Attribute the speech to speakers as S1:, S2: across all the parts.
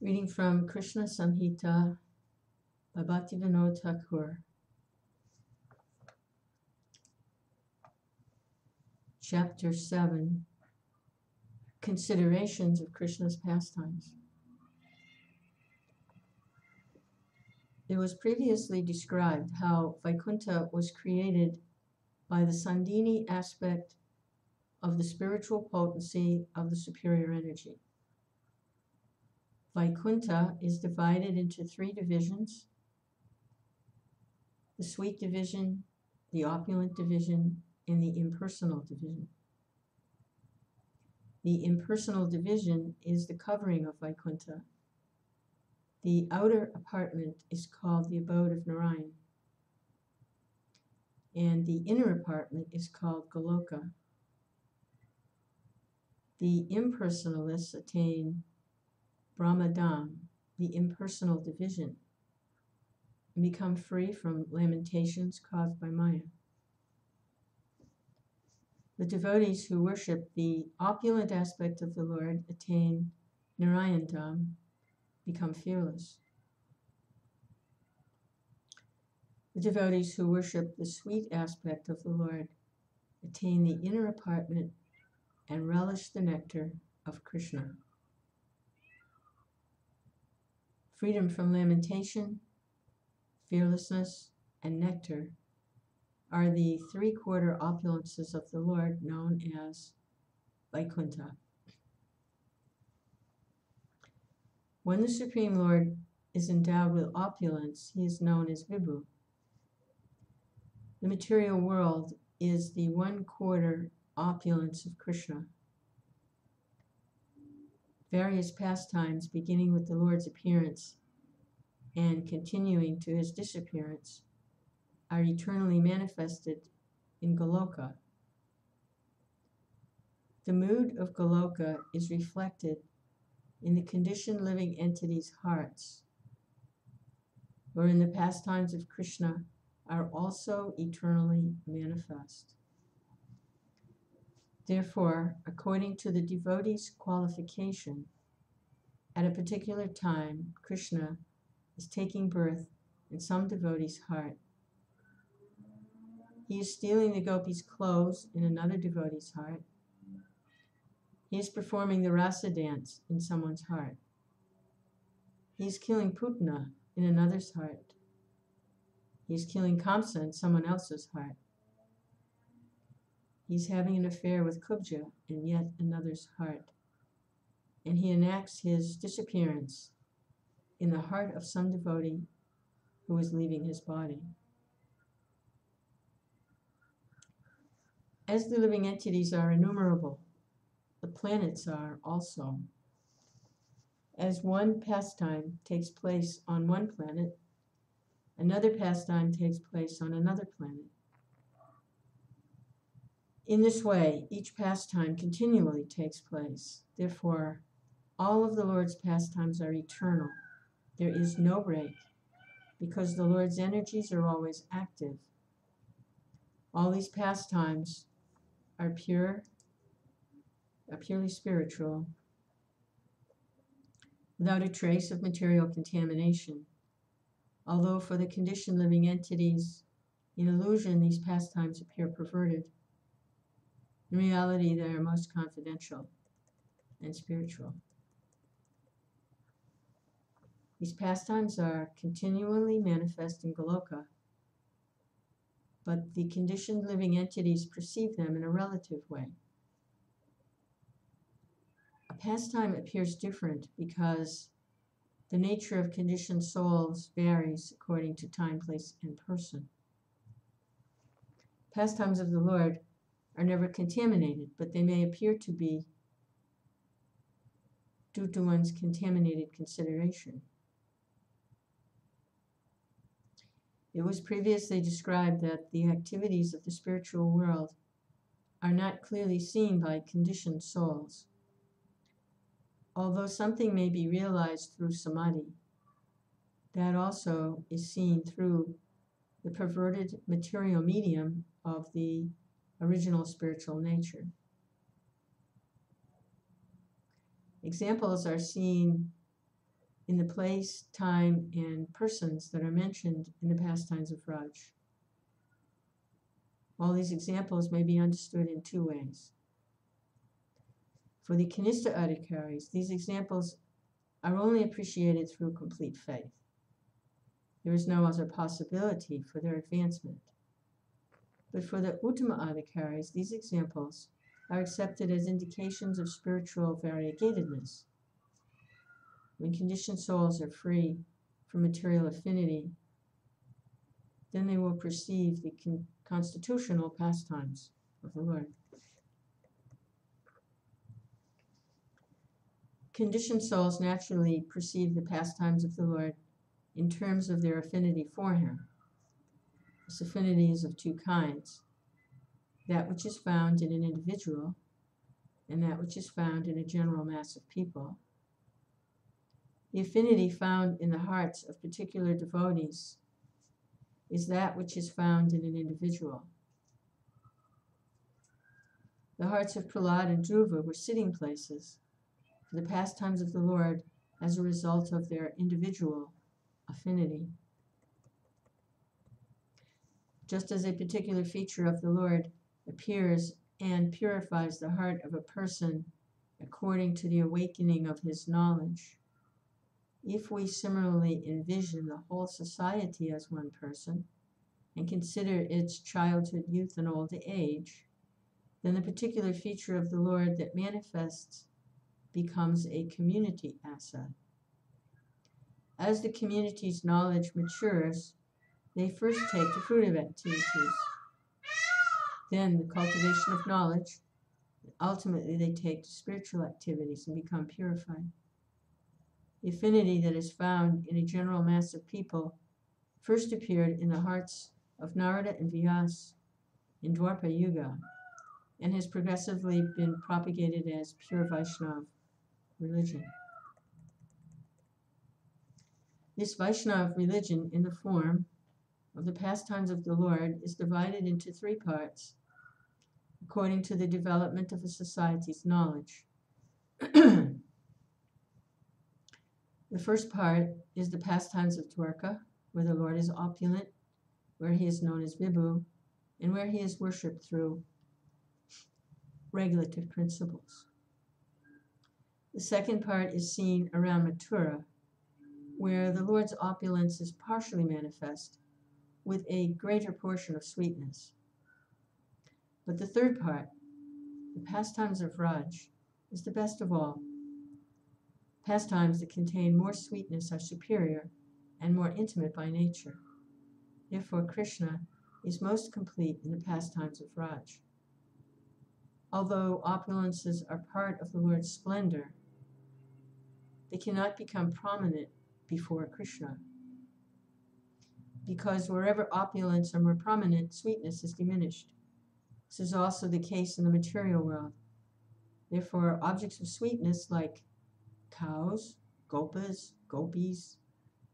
S1: Reading from Krishna'S Samhita by Bhaktivinoda Thakur. Chapter 7, Considerations of Krishna's Pastimes. It was previously described how Vaikuntha was created by the Sandhini aspect of the spiritual potency of the superior energy. Vaikuntha is divided into 3 divisions: the sweet division, the opulent division, and the impersonal division. The impersonal division is the covering of Vaikuntha. The outer apartment is called the abode of Narayan, and the inner apartment is called Goloka. The impersonalists attain Brahmadam, the impersonal division, and become free from lamentations caused by Maya. The devotees who worship the opulent aspect of the Lord attain Narayandam, become fearless. The devotees who worship the sweet aspect of the Lord attain the inner apartment and relish the nectar of Krishna. Freedom from lamentation, fearlessness, and nectar are the 3/4 opulences of the Lord, known as Vaikuntha. When the Supreme Lord is endowed with opulence, he is known as Vibhu. The material world is the 1/4 opulence of Krishna. Various pastimes, beginning with the Lord's appearance and continuing to his disappearance, are eternally manifested in Goloka. The mood of Goloka is reflected in the conditioned living entities' hearts, wherein the pastimes of Krishna are also eternally manifest. Therefore, according to the devotee's qualification, at a particular time, Krishna is taking birth in some devotee's heart. He is stealing the gopi's clothes in another devotee's heart. He is performing the rasa dance in someone's heart. He is killing Putna in another's heart. He is killing Kamsa in someone else's heart. He is having an affair with Kubja in yet another's heart. And he enacts his disappearance in the heart of some devotee who is leaving his body. As the living entities are innumerable, the planets are also. As one pastime takes place on one planet, another pastime takes place on another planet. In this way, each pastime continually takes place. Therefore, all of the Lord's pastimes are eternal. There is no break, because the Lord's energies are always active. All these pastimes are purely spiritual, without a trace of material contamination. Although for the conditioned living entities, in illusion, these pastimes appear perverted, in reality, they are most confidential and spiritual. These pastimes are continually manifest in Goloka, but the conditioned living entities perceive them in a relative way. A pastime appears different because the nature of conditioned souls varies according to time, place, and person. Pastimes of the Lord are never contaminated, but they may appear to be due to one's contaminated consideration. It was previously described that the activities of the spiritual world are not clearly seen by conditioned souls. Although something may be realized through samadhi, that also is seen through the perverted material medium of the original spiritual nature. Examples are seen in the place, time, and persons that are mentioned in the pastimes of Raj. All these examples may be understood in two ways. For the Kanistha Adhikaris, these examples are only appreciated through complete faith. There is no other possibility for their advancement. But for the Uttama Adhikaris, these examples are accepted as indications of spiritual variegatedness. When conditioned souls are free from material affinity, then they will perceive the constitutional pastimes of the Lord. Conditioned souls naturally perceive the pastimes of the Lord in terms of their affinity for Him. This affinity is of two kinds: that which is found in an individual and that which is found in a general mass of people. The affinity found in the hearts of particular devotees is that which is found in an individual. The hearts of Prahlad and Dhruva were sitting places for the pastimes of the Lord as a result of their individual affinity. Just as a particular feature of the Lord appears and purifies the heart of a person according to the awakening of his knowledge, if we similarly envision the whole society as one person and consider its childhood, youth, and old age, then the particular feature of the Lord that manifests becomes a community asset. As the community's knowledge matures, they first take the fruit of activities, then the cultivation of knowledge. Ultimately, they take to spiritual activities and become purified. The affinity that is found in a general mass of people first appeared in the hearts of Narada and Vyas in Dwapara Yuga and has progressively been propagated as pure Vaishnava religion. This Vaishnava religion in the form of the pastimes of the Lord is divided into three parts according to the development of a society's knowledge. The first part is the pastimes of Dwarka, where the Lord is opulent, where he is known as Vibhu, and where he is worshipped through regulative principles. The second part is seen around Mathura, where the Lord's opulence is partially manifest, with a greater portion of sweetness. But the third part, the pastimes of Raj, is the best of all. Pastimes that contain more sweetness are superior and more intimate by nature. Therefore, Krishna is most complete in the pastimes of Raj. Although opulences are part of the Lord's splendor, they cannot become prominent before Krishna, because wherever opulence are more prominent, sweetness is diminished. This is also the case in the material world. Therefore, objects of sweetness like cows, gopas, gopis,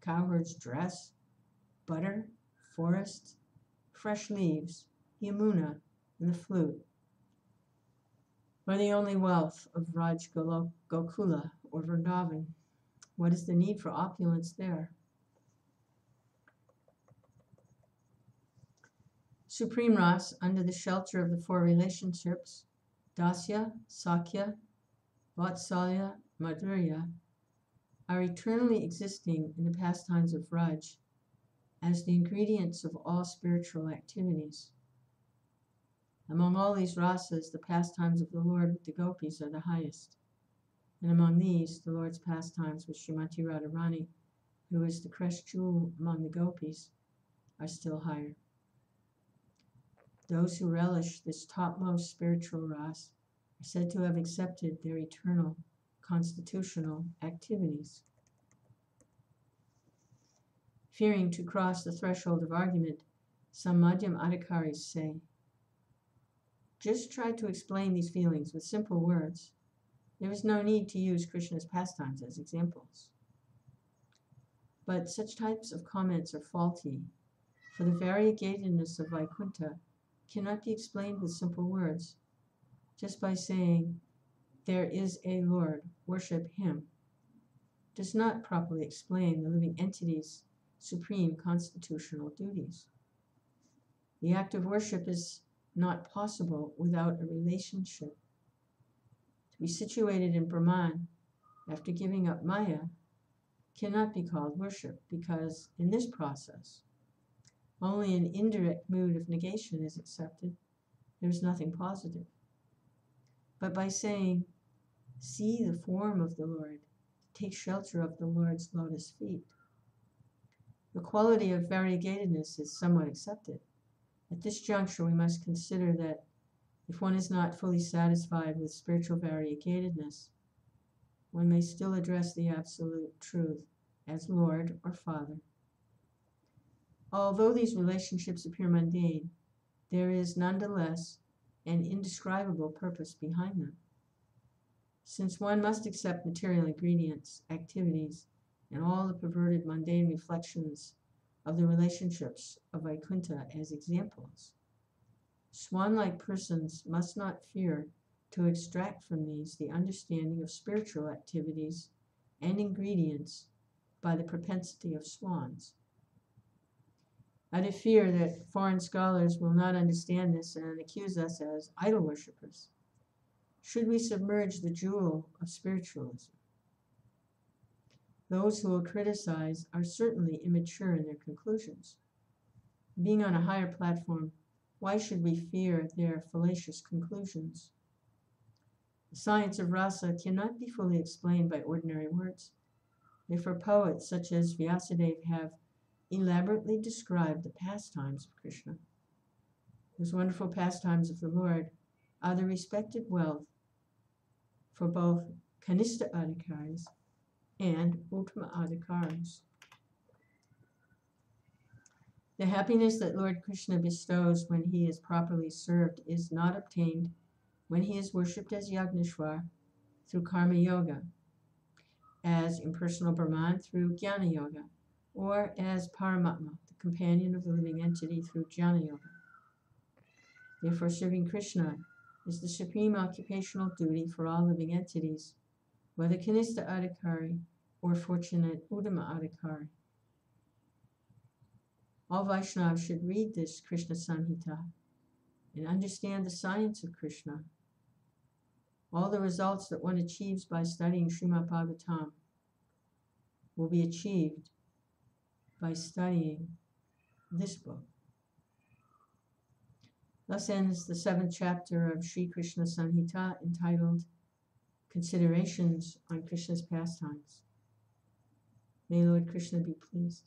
S1: cowherd's dress, butter, forest, fresh leaves, Yamuna, and the flute are the only wealth of Raj Gokula or Vrindavan. What is the need for opulence there? Supreme Ras, under the shelter of the four relationships, Dasya, Sakya, Vatsalya, Madhurya, are eternally existing in the pastimes of Raj as the ingredients of all spiritual activities. Among all these rasas, the pastimes of the Lord with the gopis are the highest. And among these, the Lord's pastimes with Srimati Radharani, who is the crest jewel among the gopis, are still higher. Those who relish this topmost spiritual ras are said to have accepted their eternal constitutional activities. Fearing to cross the threshold of argument, some Madhyam Adhikaris say, just try to explain these feelings with simple words. There is no need to use Krishna's pastimes as examples. But such types of comments are faulty, for the variegatedness of Vaikuntha cannot be explained with simple words, just by saying, there is a Lord, worship him. does not properly explain the living entity's supreme constitutional duties. The act of worship is not possible without a relationship. To be situated in Brahman after giving up Maya cannot be called worship, because in this process, only an indirect mood of negation is accepted. There is nothing positive. But by saying, see the form of the Lord, take shelter of the Lord's lotus feet, the quality of variegatedness is somewhat accepted. At this juncture, we must consider that if one is not fully satisfied with spiritual variegatedness, one may still address the absolute truth as Lord or Father. Although these relationships appear mundane, there is nonetheless an indescribable purpose behind them. Since one must accept material ingredients, activities, and all the perverted mundane reflections of the relationships of Vaikuntha as examples, swan-like persons must not fear to extract from these the understanding of spiritual activities and ingredients by the propensity of swans. Out of fear that foreign scholars will not understand this and accuse us as idol worshippers, should we submerge the jewel of spiritualism? Those who will criticize are certainly immature in their conclusions. Being on a higher platform, why should we fear their fallacious conclusions? The science of rasa cannot be fully explained by ordinary words. Therefore, poets such as Vyasadeva have elaborately described the pastimes of Krishna. Those wonderful pastimes of the Lord are the respected wealth for both Kanishta Adhikaris and Uttama Adhikaris. The happiness that Lord Krishna bestows when he is properly served is not obtained when he is worshipped as Yagneshwar through Karma Yoga, as impersonal Brahman through Jnana Yoga, or as Paramatma, the companion of the living entity, through Jnana Yoga. Therefore, serving Krishna is the supreme occupational duty for all living entities, whether Kanishta Adhikari or fortunate Uttama Adhikari. All Vaishnavas should read this Krishna Samhita and understand the science of Krishna. All the results that one achieves by studying Srimad Bhagavatam will be achieved by studying this book. Thus ends the 7th chapter of Sri Krishna Samhita, entitled Considerations on Krishna's Pastimes. May Lord Krishna be pleased.